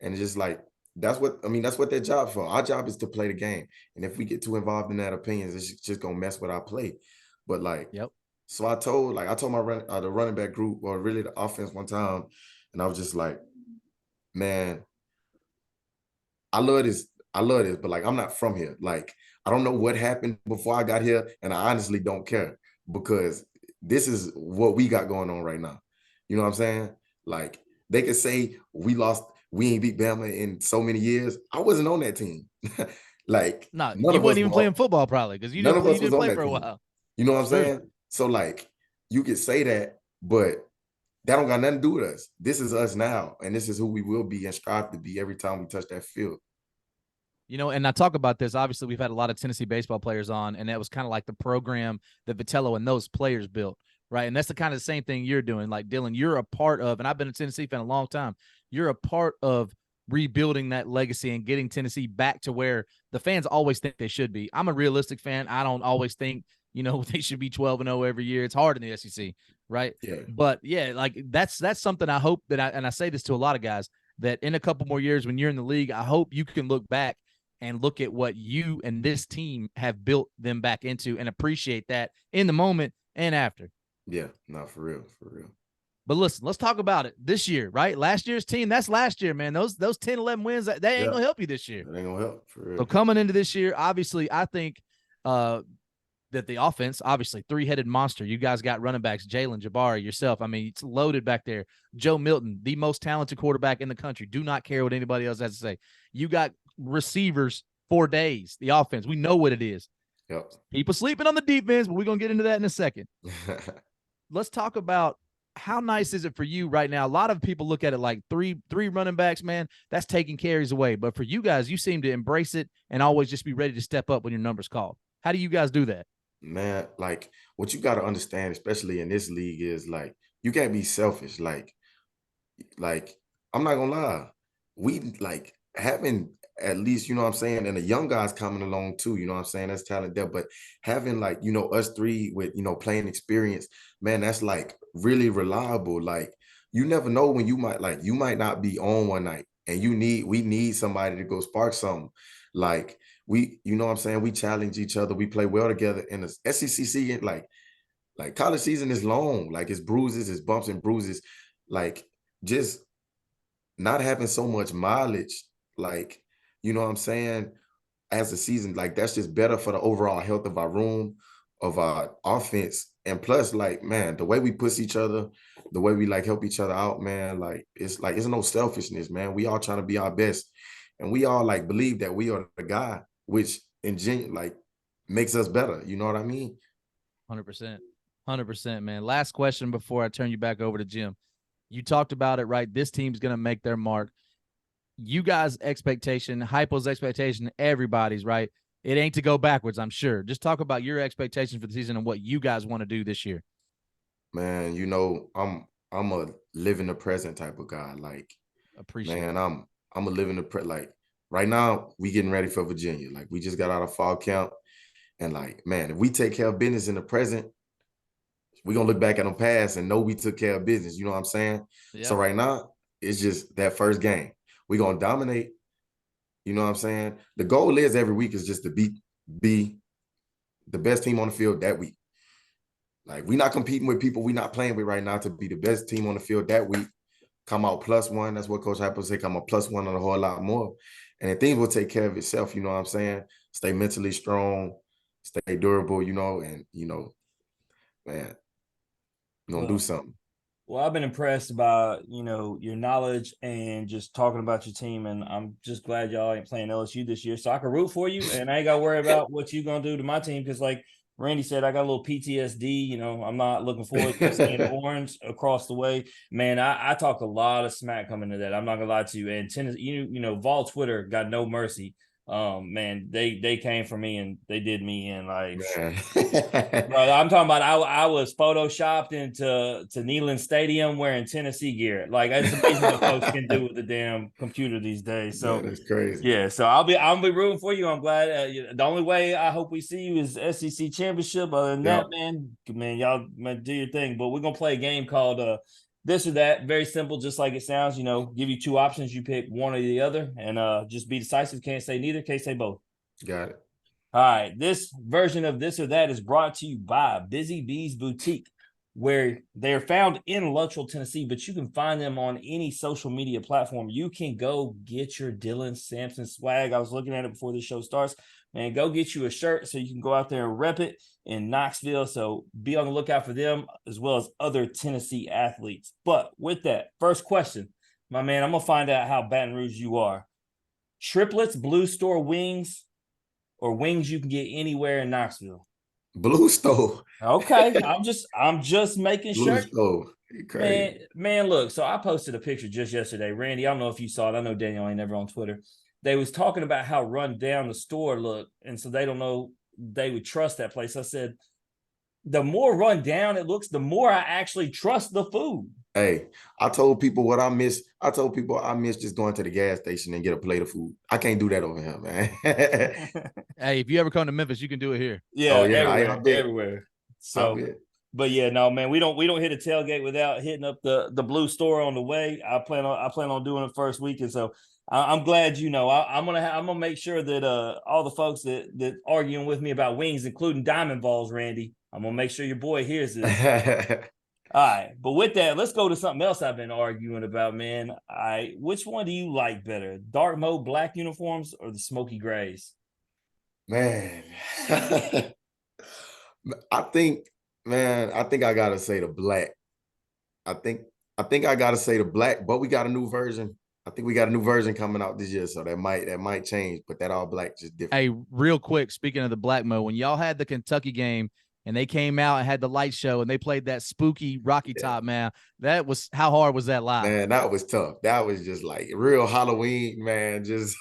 and it's just like that's what their job for. Our job is to play the game, and if we get too involved in that opinions, it's just gonna mess with our play. But like, Yep. so I told the running back group or really the offense one time, and I was just like, man, I love this. I love this, but like I'm not from here. Like I don't know what happened before I got here, and I honestly don't care because this is what we got going on right now. You know what I'm saying? Like they could say we ain't beat Bama in so many years. I wasn't on that team. Like No, none you of us wasn't even were playing football probably because none of you us was didn't on play that for a team. while. You know what I'm It's true. saying? So like you could say that, but that don't got nothing to do with us. This is us now, and this is who we will be and strive to be every time we touch that field. You know, and I talk about this. Obviously, we've had a lot of Tennessee baseball players on, and that was kind of like the program that Vitello and those players built, right? And that's the kind of same thing you're doing. Like, Dylan, you're a part of, and I've been a Tennessee fan a long time. You're a part of rebuilding that legacy and getting Tennessee back to where the fans always think they should be. I'm a realistic fan. I don't always think, they should be 12-0 every year. It's hard in the SEC, right? Yeah. But yeah, like that's something I hope that I say this to a lot of guys, that in a couple more years when you're in the league, I hope you can look back and look at what you and this team have built them back into and appreciate that in the moment and after. Yeah, no, for real, for real. But listen, let's talk about it this year, right? Last year's team, that's last year, man. Those 10, 11 wins, they ain't going to help you this year. That ain't going to help, for real. So coming into this year, obviously, I think that the offense, obviously, three-headed monster. You guys got running backs, Jalen, Jabari, yourself. I mean, it's loaded back there. Joe Milton, the most talented quarterback in the country. Do not care what anybody else has to say. You got receivers for days, the offense. We know what it is. Yep. People sleeping on the defense, but we're going to get into that in a second. Let's talk about how nice is it for you right now? A lot of people look at it like three running backs, man, that's taking carries away. But for you guys, you seem to embrace it and always just be ready to step up when your number's called. How do you guys do that? Man, like what you got to understand, especially in this league, is like you can't be selfish. Like I'm not gonna lie, we like having at least, you know what I'm saying, and the young guys coming along too, you know what I'm saying, that's talent there, but having like, us three with, playing experience, man, that's like really reliable. Like you never know when you might not be on one night and we need somebody to go spark something. Like we, you know what I'm saying, we challenge each other, we play well together in the SEC season. Like college season is long, like it's bruises, it's bumps and bruises, like just not having so much mileage, like, you know what I'm saying, as a season, like that's just better for the overall health of our room, of our offense. And plus, like, man, the way we push each other, the way we like help each other out, man, like it's no selfishness, man. We all trying to be our best. And we all like believe that we are the guy, which like makes us better. You know what I mean? 100%. 100%, man. Last question before I turn you back over to Jim. You talked about it, right? This team's going to make their mark. You guys' expectation, Hypo's expectation, everybody's, right? It ain't to go backwards, I'm sure. Just talk about your expectations for the season and what you guys want to do this year. Man, I'm a live in the present type of guy. Like, appreciate man, it. I'm a live in the like right now we getting ready for Virginia. Like we just got out of fall camp, and like, man, if we take care of business in the present, we're gonna look back at them past and know we took care of business. You know what I'm saying? Yeah. So right now, it's just that first game. We're gonna dominate. You know what I'm saying? The goal is every week is just to be the best team on the field that week. Like we're not competing with people we're not playing with right now to be the best team on the field that week. Come out +1. That's what Coach Hyper said. Come out +1 on a whole lot more. And then things will take care of itself. You know what I'm saying? Stay mentally strong, stay durable, and, man, you're going to do something. Well, I've been impressed by, your knowledge and just talking about your team. And I'm just glad y'all ain't playing LSU this year. So I can root for you. And I ain't got to worry about what you're going to do to my team. Because like Randy said, I got a little PTSD. I'm not looking forward to seeing orange across the way. Man, I talk a lot of smack coming to that. I'm not going to lie to you. And Tennessee, Vol Twitter got no mercy Man, they came for me and they did me in. Like, Man. bro, I'm talking about I was photoshopped into Neyland Stadium wearing Tennessee gear. Like, it's amazing what folks can do with the damn computer these days. So Man, that's crazy. yeah, so I'll be rooting for you. I'm glad. The only way I hope we see you is SEC championship. Other than that, man, y'all do your thing. But we're gonna play a game called this or that. Very simple, just like it sounds. You know, give you two options. You pick one or the other, and just be decisive. Can't say neither. Can't say both. Got it. All right. This version of this or that is brought to you by Busy Bees Boutique, where they are found in Luttrell, Tennessee, but you can find them on any social media platform. You can go get your Dylan Sampson swag. I was looking at it before the show starts. Man, go get you a shirt so you can go out there and rep it in Knoxville. So be on the lookout for them as well as other Tennessee athletes. But with that, first question, my man, I'm going to find out how Baton Rouge you are. Triplets, Blue Store wings, or wings you can get anywhere in Knoxville? Blue stove. Okay, I'm just making Blue sure. stove. Crazy. Man, look. So I posted a picture just yesterday, Randy. I don't know if you saw it. I know Daniel ain't never on Twitter. They was talking about how run down the store looked, and so they don't know they would trust that place. I said, the more run down it looks, the more I actually trust the food. Hey, I told people what I miss. I told people I miss just going to the gas station and get a plate of food. I can't do that over here, man. Hey, if you ever come to Memphis, you can do it here. Yeah, Oh yeah, everywhere, I bet. everywhere. I So, bet. but yeah, no, man, we don't hit a tailgate without hitting up the Blue Store on the way. I plan on doing it first week, and so I'm glad you know. I'm gonna make sure that all the folks that arguing with me about wings, including Diamond Balls, Randy, I'm gonna make sure your boy hears this. All right, but with that, let's go to something else I've been arguing about, man. All right, which one do you like better, dark mode black uniforms or the smoky grays? Man. I think, I think I gotta say the black. I think I gotta say the black, but we got a new version. I think we got a new version coming out this year, so that might change, but that all black just different. Hey, real quick, speaking of the black mode, when y'all had the Kentucky game and they came out and had the light show and they played that spooky Rocky Top, man, that was how hard was that live? Man, that was tough. That was just like real Halloween, man. Just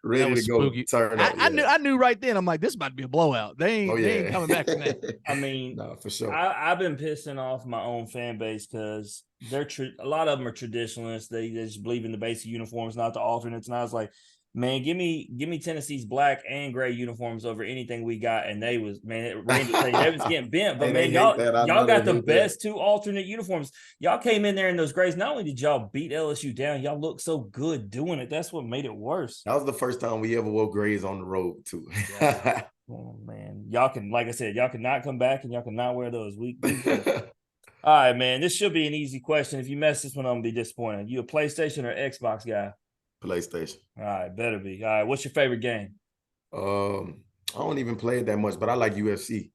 ready to go spooky. turn up. I knew right then. I'm like, this might be a blowout. They ain't coming back from that. I mean, no, for sure. I've been pissing off my own fan base because a lot of them are traditionalists. They just believe in the basic uniforms, not the alternates. And I was like, man, give me Tennessee's black and gray uniforms over anything we got. And they was, man, Randy said they was getting bent. But And man, y'all got the best two alternate uniforms. Y'all came in there in those grays. Not only did y'all beat LSU down, y'all looked so good doing it. That's what made it worse. That was the first time we ever wore grays on the road too. Yeah. Oh man, y'all can, like I said, y'all cannot come back and y'all cannot wear those. All right, man. This should be an easy question. If you mess this one, I'm gonna be disappointed. You a PlayStation or Xbox guy? PlayStation. All right, better be. All right, what's your favorite game? I don't even play it that much, but I like UFC.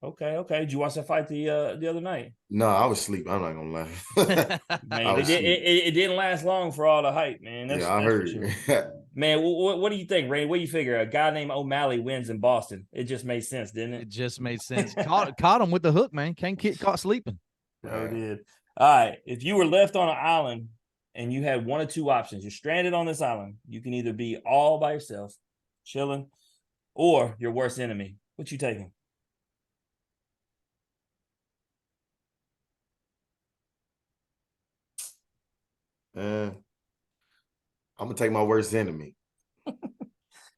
Okay. Did you watch that fight the other night? No, I was asleep. I'm not gonna lie. Man, it didn't last long for all the hype, man. That's I heard. Sure. Man, what do you think, Ray? What do you figure? A guy named O'Malley wins in Boston. It just made sense, didn't it? It just made sense. Caught him with the hook, man. Can't get caught sleeping. Oh, did. All right. If you were left on an island and you had one of two options, you're stranded on this island. You can either be all by yourself, chilling, or your worst enemy. What you taking? I'm gonna take my worst enemy. I'm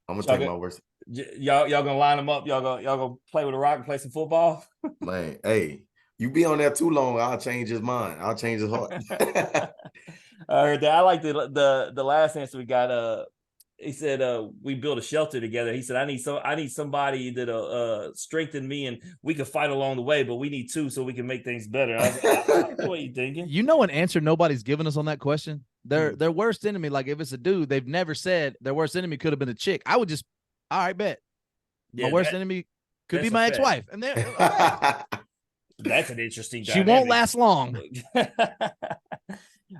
gonna take my worst. Y'all gonna line them up? Y'all gonna play with a rock and play some football? Man, hey, you be on there too long, I'll change his mind. I'll change his heart. I heard that. I like the last answer we got. He said we built a shelter together. He said I need somebody that'll strengthen me and we can fight along the way, but we need two so we can make things better. I like what you thinking. You know an answer nobody's given us on that question? Their worst enemy, like if it's a dude, they've never said their worst enemy could have been a chick. I would just, all right, bet. Yeah, my worst enemy could be my ex-wife. And that's an interesting she won't last long.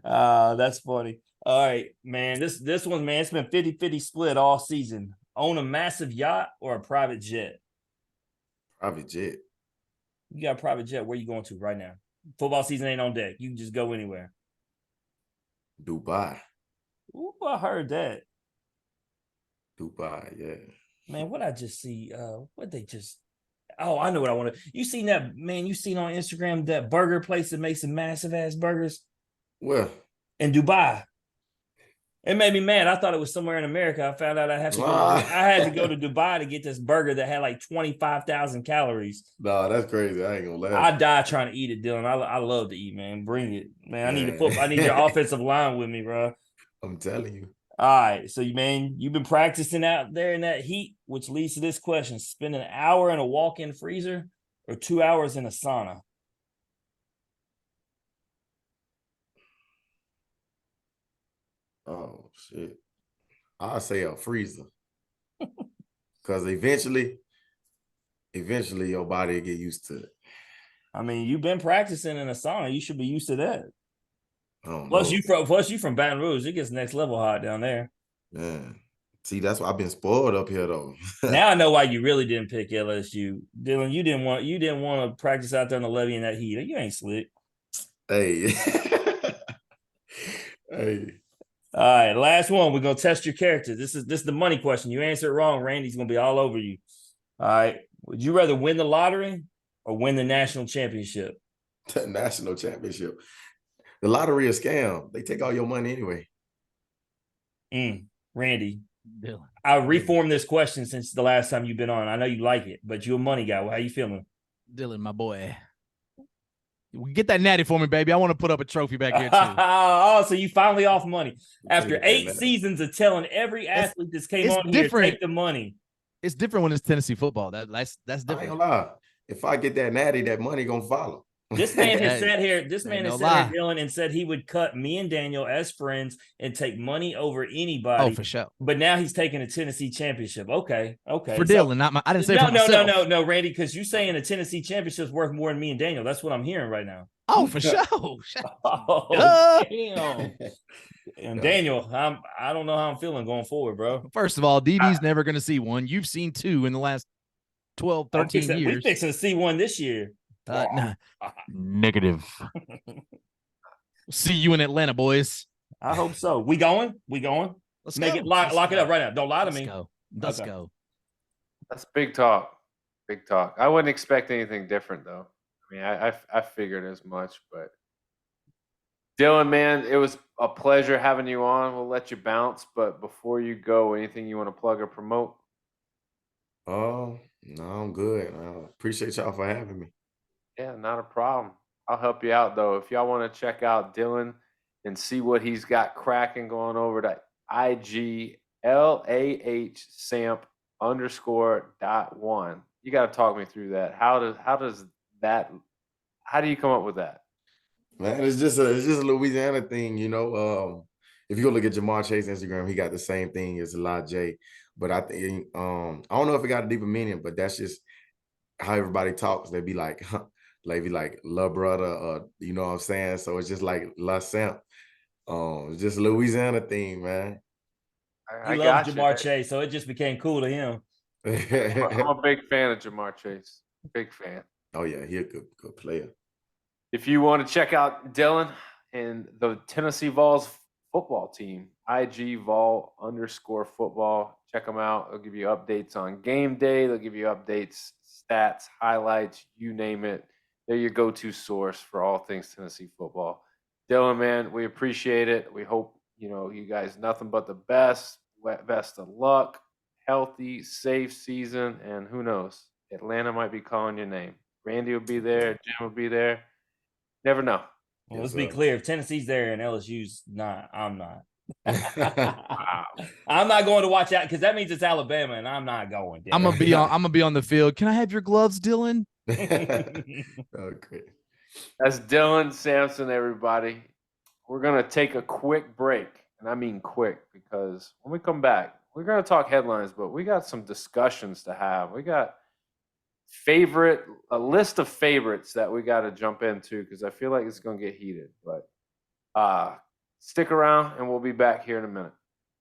That's funny. All right, man. This one, man, it's been 50-50 split all season. Own a massive yacht or a private jet? Private jet. You got a private jet. Where you going to right now? Football season ain't on deck. You can just go anywhere. Dubai. Ooh, I heard that. Dubai, yeah. Man, what I just see, what they just oh, I know what I want to. You seen that, man? You seen on Instagram that burger place that makes some massive ass burgers Well, in Dubai? It made me mad. I thought it was somewhere in America. I found out I had to go to I had to go to Dubai to get this burger that had like 25,000 calories. nah, that's crazy. I ain't gonna I lie. die trying to eat it, Dylan. I love to eat, man. Bring it, man. I need Man. I need your offensive line with me, bro. I'm telling you. All right, so you've been practicing out there in that heat, which leads to this question: spend an hour in a walk-in freezer or 2 hours in a sauna. Oh shit. I'll say a freezer. Cause eventually your body will get used to it. I mean, you've been practicing in a sauna. You should be used to that. I don't Plus, know. you from Baton Rouge. It gets next level hot down there. Man. See, that's why I've been spoiled up here though. Now I know why you really didn't pick LSU, Dylan. You didn't want to practice out there in the levee in that heat. You ain't slick. Hey. Hey. All right, last one. We're gonna test your character. This is the money question. You answer it wrong, Randy's gonna be all over you. All right. Would you rather win the lottery or win the national championship? National championship. The lottery is scam. They take all your money anyway. Randy, Dylan. I'll reform this question since the last time you've been on. I know you like it, but you're a money guy. Well, how you feeling? Dylan, my boy. Get that natty for me, baby. I want to put up a trophy back here, too. Oh, so you finally off money. After Take 8 that, seasons of telling every athlete that's came it's on here, different. take the money. It's different when it's Tennessee football. That's I ain't different. gonna lie. If I get that natty, that money gonna follow. This man has Hey, sat here. This man ain't has no sat lie. here, Dylan, and said he would cut me and Daniel as friends and take money over Oh, anybody. for sure. But now he's taking a Tennessee championship. Okay. For Dylan, not my. I didn't say No, for myself. no, Randy, because you saying a Tennessee championship is worth more than me and Daniel. That's what I'm hearing right now. Oh, for sure. Oh, damn. And Daniel, I don't know how I'm feeling going forward, bro. First of all, DB's never going to see one. You've seen 2 in the last 12, 13 years. We fixing to see one this year. Nah. Negative. See you in Atlanta, boys. I hope so. We going? Let's Make go. it lock it up right now. Don't lie to Let's me. go. Let's Okay. go. That's big talk. Big talk. I wouldn't expect anything different though. I mean, I figured as much, but Dylan, man, it was a pleasure having you on. We'll let you bounce, but before you go, anything you want to plug or promote? No, I'm good. Appreciate y'all for having me. Yeah, not a problem. I'll help you out though. If y'all want to check out Dylan and see what he's got cracking, going over to IGLAH_.1. You got to talk me through that. How do you come up with that? Man, it's just a Louisiana thing, you know. If you go look at Jamar Chase's Instagram, he got the same thing as Elijah. But I think I don't know if it got a deeper meaning, but that's just how everybody talks. They be like, love brother, you know what I'm saying? So it's just like La Samp. It's just a Louisiana thing, man. He loves Jamar Chase, so it just became cool to him. I'm a big fan of Jamar Chase. Big fan. Oh yeah, he's a good player. If you want to check out Dylan and the Tennessee Vols football team, IGVol_football. Check them out. They'll give you updates on game day. They'll give you updates, stats, highlights, you name it. They're your go-to source for all things Tennessee football. Dylan, man, we appreciate it. We hope, you guys nothing but the best. Best of luck, healthy, safe season, and who knows? Atlanta might be calling your name. Randy will be there. Jim will be there. Never know. Well, let's be clear. If Tennessee's there and LSU's not, I'm not. I'm not going to watch out because that means it's Alabama, and I'm not going. I'm gonna be on the field. Can I have your gloves, Dylan? Okay. That's Dylan Sampson, everybody. We're gonna take a quick break, and I mean quick because when we come back, we're gonna talk headlines, but we got some discussions to have. We got a list of favorites that we got to jump into because I feel like it's going to get heated. But stick around and we'll be back here in a minute.